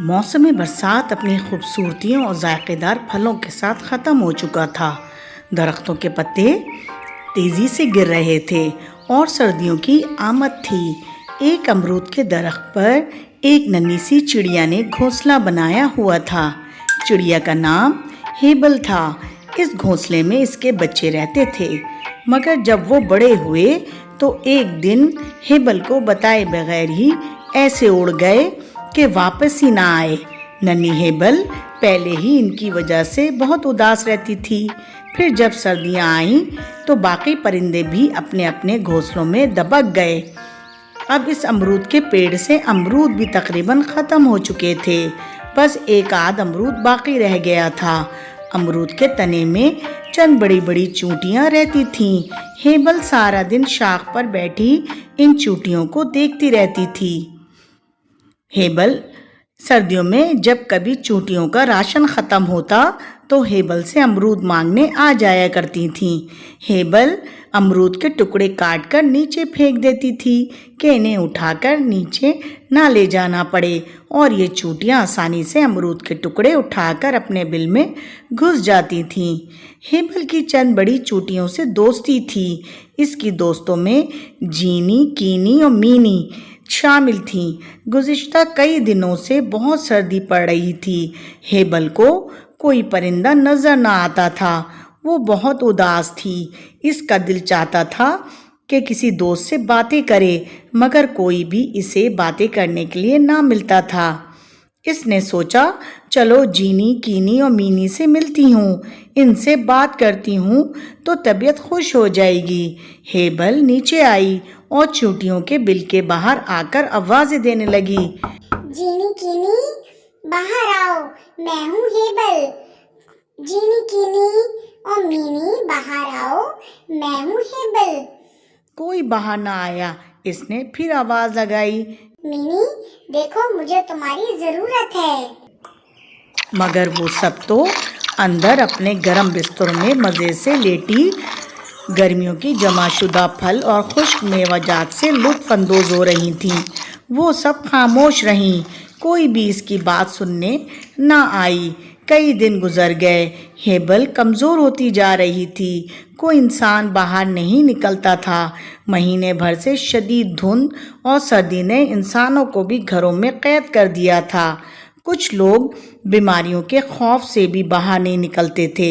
موسم برسات اپنی خوبصورتیوں اور ذائقے دار پھلوں کے ساتھ ختم ہو چکا تھا۔ درختوں کے پتے تیزی سے گر رہے تھے اور سردیوں کی آمد تھی۔ ایک امرود کے درخت پر ایک ننھی سی چڑیا نے گھونسلہ بنایا ہوا تھا۔ چڑیا کا نام ہیبل تھا۔ اس گھونسلے میں اس کے بچے رہتے تھے، مگر جب وہ بڑے ہوئے تو ایک دن ہیبل کو بتائے بغیر ہی ایسے اڑ گئے کہ واپس ہی نہ آئے۔ ننھی ہیبل پہلے ہی ان کی وجہ سے بہت اداس رہتی تھی۔ پھر جب سردیاں آئیں تو باقی پرندے بھی اپنے اپنے گھونسلوں میں دبک گئے۔ اب اس امرود کے پیڑ سے امرود بھی تقریباً ختم ہو چکے تھے، بس ایک آدھ امرود باقی رہ گیا تھا۔ امرود کے تنے میں چند بڑی بڑی چونٹیاں رہتی تھیں۔ ہیبل سارا دن شاخ پر بیٹھی ان چونٹیوں کو دیکھتی رہتی تھی۔ ہیبل سردیوں میں جب کبھی چونٹیوں کا راشن ختم ہوتا تو ہیبل سے امرود مانگنے آ جایا کرتی تھیں۔ ہیبل امرود کے ٹکڑے کاٹ کر نیچے پھینک دیتی تھی کہ انہیں اٹھا کر نیچے نہ لے جانا پڑے، اور یہ چونٹیاں آسانی سے امرود کے ٹکڑے اٹھا کر اپنے بل میں گھس جاتی تھیں۔ ہیبل کی چند بڑی چونٹیوں سے دوستی تھی۔ اس کی دوستوں میں جینی، کینی اور مینی شامل تھیں۔ گزشتہ کئی دنوں سے بہت سردی پڑ رہی تھی۔ ہیبل کو کوئی پرندہ نظر نہ آتا تھا۔ وہ بہت اداس تھی۔ اس کا دل چاہتا تھا کہ کسی دوست سے باتیں کرے، مگر کوئی بھی اسے باتیں کرنے کے لیے نہ ملتا تھا۔ اس نے سوچا، چلو جینی، کینی اور مینی سے ملتی ہوں، ان سے بات کرتی ہوں تو طبیعت خوش ہو جائے گی۔ ہیبل نیچے آئی اور چونٹیوں کے بل کے باہر آ کر آوازیں دینے لگی۔ جینی کینی باہر آؤ، میں ہوں ہیبل۔ جینی کینی اور مینی باہر آؤ، میں ہوں ہیبل۔ کوئی باہر نہ آیا۔ اس نے پھر آواز لگائی، مینی دیکھو مجھے تمہاری ضرورت ہے۔ مگر وہ سب تو اندر اپنے گرم بستروں میں مزے سے لیٹی گرمیوں کی جمع شدہ پھل اور خشک میوہ جات سے لطف اندوز ہو رہی تھیں۔ وہ سب خاموش رہیں، کوئی بھی اس کی بات سننے نہ آئی۔ کئی دن گزر گئے۔ ہیبل کمزور ہوتی جا رہی تھی۔ کوئی انسان باہر نہیں نکلتا تھا۔ مہینے بھر سے شدید دھند اور سردی نے انسانوں کو بھی گھروں میں قید کر دیا تھا۔ کچھ لوگ بیماریوں کے خوف سے بھی باہر نہیں نکلتے تھے۔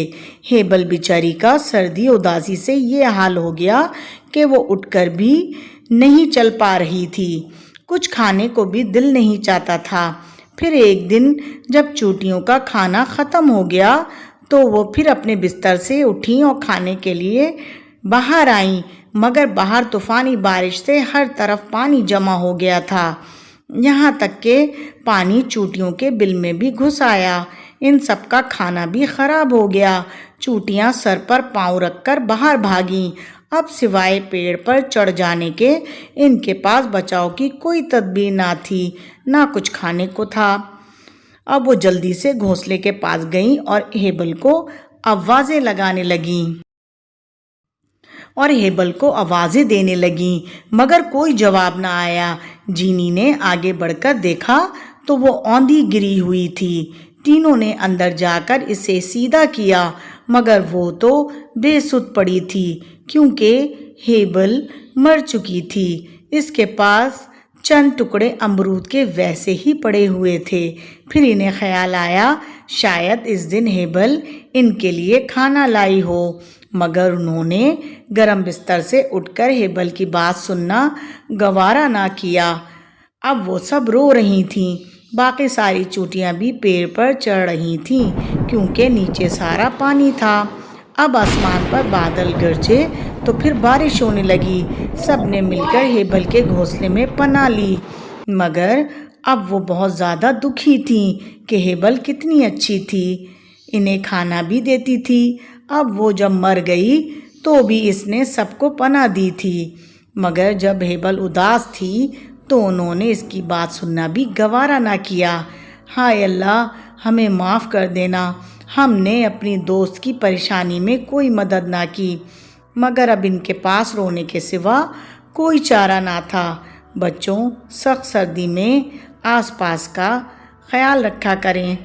ہیبل بیچاری کا سردی اداسی سے یہ حال ہو گیا کہ وہ اٹھ کر بھی نہیں چل پا رہی تھی۔ کچھ کھانے کو بھی دل نہیں چاہتا تھا۔ پھر ایک دن جب چونٹیوں کا کھانا ختم ہو گیا تو وہ پھر اپنے بستر سے اٹھیں اور کھانے کے لیے باہر آئیں، مگر باہر طوفانی بارش سے ہر طرف پانی جمع ہو گیا تھا، یہاں تک کہ پانی چونٹیوں کے بل میں بھی گھس آیا۔ ان سب کا کھانا بھی خراب ہو گیا۔ چونٹیاں سر پر پاؤں رکھ کر باہر بھاگیں۔ اب سوائے پیڑ پر چڑھ جانے کے ان کے پاس بچاؤ کی کوئی تدبیر نہ تھی، نہ کچھ کھانے کو تھا۔ اب وہ جلدی سے گھونسلے کے پاس گئیں اور ہیبل کو آوازیں دینے لگیں، مگر کوئی جواب نہ آیا۔ جینی نے آگے بڑھ کر دیکھا تو وہ اوندھی گری ہوئی تھی۔ تینوں نے اندر جا کر اسے سیدھا کیا، مگر وہ تو بے سدھ پڑی تھی کیونکہ ہیبل مر چکی تھی۔ اس کے پاس چند ٹکڑے امرود کے ویسے ہی پڑے ہوئے تھے۔ پھر انہیں خیال آیا شاید اس دن ہیبل ان کے لیے کھانا لائی ہو، مگر انہوں نے گرم بستر سے اٹھ کر ہیبل کی بات سننا گوارا نہ کیا۔ اب وہ سب رو رہی تھیں۔ باقی ساری چونٹیاں بھی پیڑ پر چڑھ رہی تھیں کیونکہ نیچے سارا پانی تھا۔ اب آسمان پر بادل گرجے تو پھر بارش ہونے لگی۔ سب نے مل کر ہیبل کے گھونسلے میں پناہ لی، مگر اب وہ بہت زیادہ دکھی تھیں کہ ہیبل کتنی اچھی تھی، انہیں کھانا بھی دیتی تھی۔ اب وہ جب مر گئی تو بھی اس نے سب کو پناہ دی تھی، مگر جب ہیبل اداس تھی تو انہوں نے اس کی بات سننا بھی گوارا نہ کیا۔ ہائے اللہ، ہمیں معاف کر دینا، ہم نے اپنی دوست کی پریشانی میں کوئی مدد نہ کی، مگر اب ان کے پاس رونے کے سوا کوئی چارہ نہ تھا۔ بچوں، سخت سردی میں آس پاس کا خیال رکھا کریں۔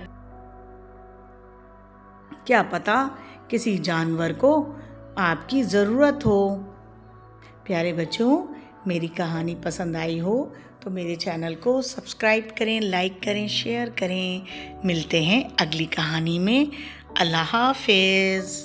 کیا پتہ کسی جانور کو آپ کی ضرورت ہو۔ پیارے بچوں، میری کہانی پسند آئی ہو تو میرے چینل کو سبسکرائب کریں، لائک کریں، شیئر کریں۔ ملتے ہیں اگلی کہانی میں۔ اللہ حافظ۔